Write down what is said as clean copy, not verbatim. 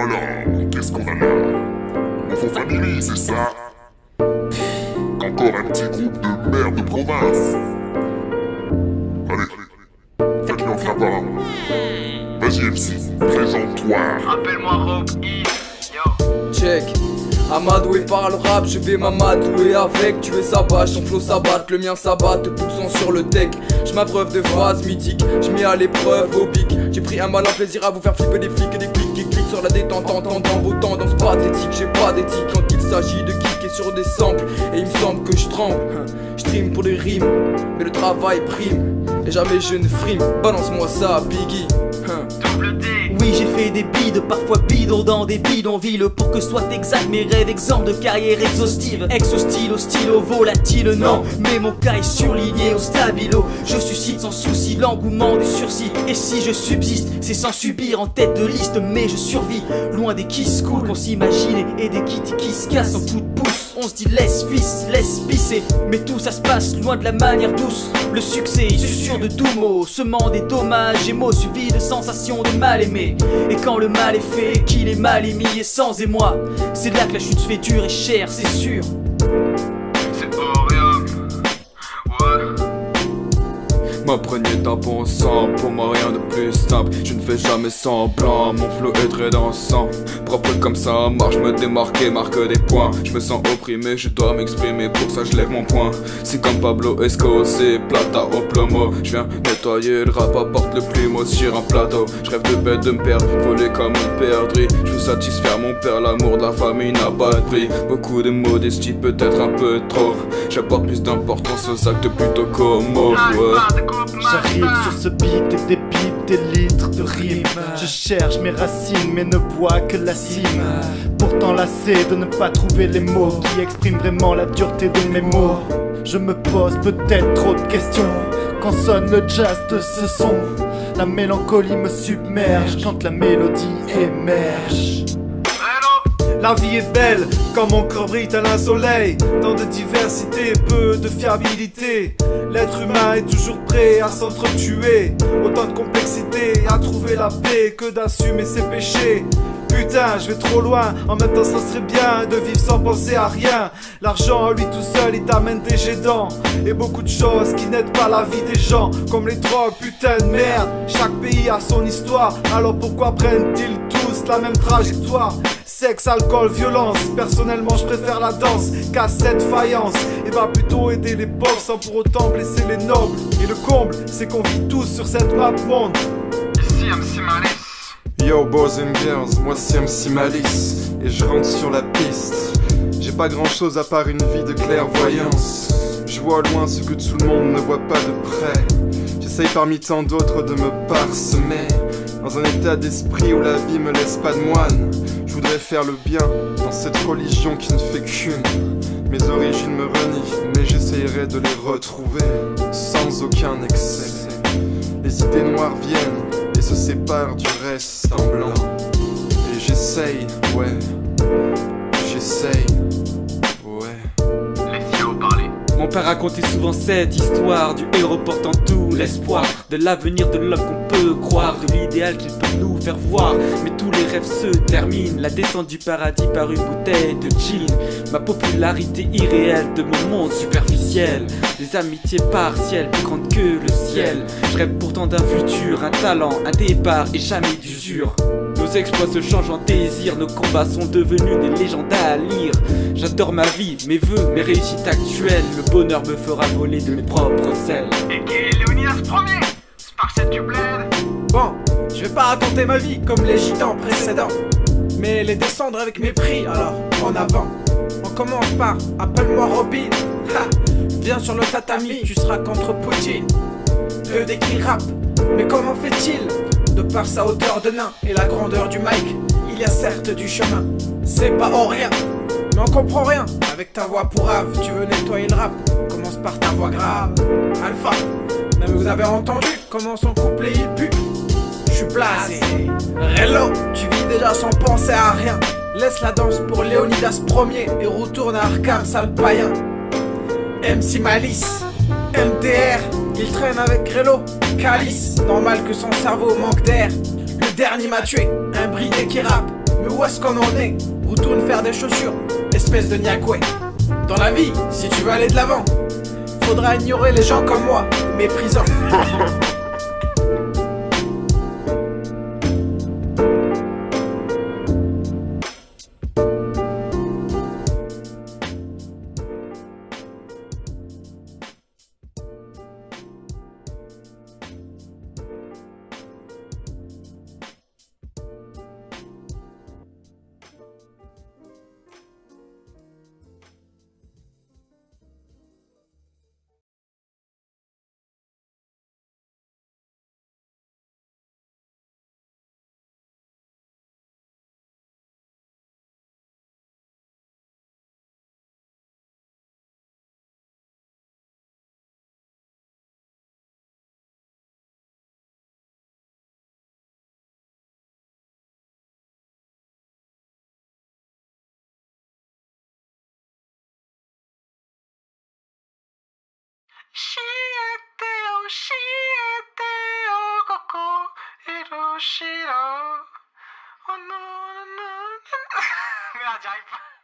Alors, qu'est-ce qu'on a là? Enfant Family, c'est ça? Encore un petit groupe de merde de province. Allez, faites-lui en faire part. Vas-y MC, présente-toi. Rappelle-moi Rob E. Yo. Check. Amadoué par le rap, je vais m'amadouer avec. Tu es sabbat, ton flow s'abatte, le mien s'abat, te poussant sur le deck. Je m'abreuve de phrases mythiques, je mets à l'épreuve au pic. J'ai pris un malin plaisir à vous faire flipper des flics et des clics qui cliquent sur la détente, entendant vos tendances pathétiques. J'ai pas d'éthique quand il s'agit de kicker sur des samples. Et il me semble que je tremble, je trime pour les rimes, mais le travail prime. Et jamais je ne frime, balance-moi ça Biggie. Double D. Oui, j'ai fait des bides, parfois bidons dans des bidonvilles. Pour que soient exacts mes rêves, exemple de carrière exhaustive. Exo-style, au stylo, volatile, non. Mais mon cas est surligné au stabilo. Je suscite sans souci l'engouement du sursis. Et si je subsiste, c'est sans subir en tête de liste. Mais je survis, loin des kiss cool qu'on s'imaginait. Et des kitty qui se cassent en coup de pouce. On se dit laisse fils, laisse pisser. Mais tout ça se passe loin de la manière douce. Le succès, susurre de doux mots, semant des dommages et mots suivis de sensations de mal aimé. Et quand le mal est fait, qu'il est mal émis et sans émoi, c'est là que la chute se fait dure et chère, c'est sûr. C'est Orium. Ouais. M'apprenez d'un bon sang, pour moi rien de plus simple. Je ne fais jamais semblant, mon flow est très dansant. Propre comme ça marche, me démarquer, marque des points. Je me sens opprimé, je dois m'exprimer, pour ça je lève mon poing. C'est comme Pablo Esco, c'est plata au plomo. Je viens nettoyer, le rap apporte le plumeau sur un plateau. Je rêve de bête de me perdre, voler comme une perdrix. Je veux satisfaire mon père, l'amour de la famille n'a pas de prix. Beaucoup de modestie, peut-être un peu trop. J'apporte plus d'importance aux actes plutôt qu'aux mots, ouais. J'arrive sur ce beat et des bips, des litres de rimes. Je cherche mes racines mais ne vois que la cime. Pourtant lassé de ne pas trouver les mots qui expriment vraiment la dureté de mes mots. Je me pose peut-être trop de questions quand sonne le jazz de ce son. La mélancolie me submerge quand la mélodie émerge. La vie est belle, quand mon corps brille tel un soleil. Tant de diversité, peu de fiabilité. L'être humain est toujours prêt à s'entretuer. Autant de complexité à trouver la paix que d'assumer ses péchés. Putain, je vais trop loin, en même temps ça serait bien de vivre sans penser à rien. L'argent, lui tout seul, il t'amène des jets dents. Et beaucoup de choses qui n'aident pas la vie des gens. Comme les drogues, putain de merde. Chaque pays a son histoire, alors pourquoi prennent-ils tous la même trajectoire? Sexe, alcool, violence, personnellement je préfère la danse. Cassette, faïence, et va plutôt aider les pauvres sans pour autant blesser les nobles. Et le comble, c'est qu'on vit tous sur cette map monde. Ici MC Malice. Yo boys and girls, moi c'est MC Malice et je rentre sur la piste. J'ai pas grand chose à part une vie de clairvoyance. Je vois au loin ce que tout le monde ne voit pas de près. J'essaye parmi tant d'autres de me parsemer dans un état d'esprit où la vie me laisse pas de moine. Je voudrais faire le bien dans cette religion qui ne fait qu'une. Mes origines me renient, mais j'essayerai de les retrouver sans aucun excès. Les idées noires viennent et se séparent du reste en blanc. Et j'essaye, ouais, j'essaye, ouais. Laissez-le parler. Mon père racontait souvent cette histoire du héros portant tout l'espoir de l'avenir de l'homme qu'on peut croire, de l'idéal qu'il peut nous faire voir. Mais tous les rêves se terminent, la descente du paradis par une bouteille de gin. Ma popularité irréelle de mon monde superficiel, des amitiés partielles plus grandes que le ciel. Je rêve pourtant d'un futur, un talent, un départ et jamais d'usure. Nos exploits se changent en désir, nos combats sont devenus des légendes à lire. J'adore ma vie, mes vœux, mes réussites actuelles. Le bonheur me fera voler de mes propres ailes. Et qui est Léonidas premier? Spartiate du bled. Bon, je vais pas raconter ma vie comme les gitans précédents, mais les descendre avec mépris, alors en avant. On commence par appelle-moi Robin. Ha, viens sur le tatami, tu seras contre Poutine. Le décrit rap, mais comment fait-il? De par sa hauteur de nain et la grandeur du mic, il y a certes du chemin. C'est pas en rien, mais on comprend rien. Avec ta voix pourrave, tu veux nettoyer le rap. Commence par ta voix grave. Alpha, mais vous avez entendu comment son couplet il pue? Je suis blasé. Rello, tu vis déjà sans penser à rien. Laisse la danse pour Léonidas premier et retourne à Arkham, sale païen. MC Malice, MDR, il traîne avec Grello, Calice. Normal que son cerveau manque d'air. Le dernier m'a tué, un bridé qui rappe. Mais où est-ce qu'on en est? Retourne faire des chaussures, espèce de niakoué. Dans la vie, si tu veux aller de l'avant, faudra ignorer les gens comme moi, méprisants. Shiete o koko Hiroshima. Oh non, non, non. Merde, j'arrive pas.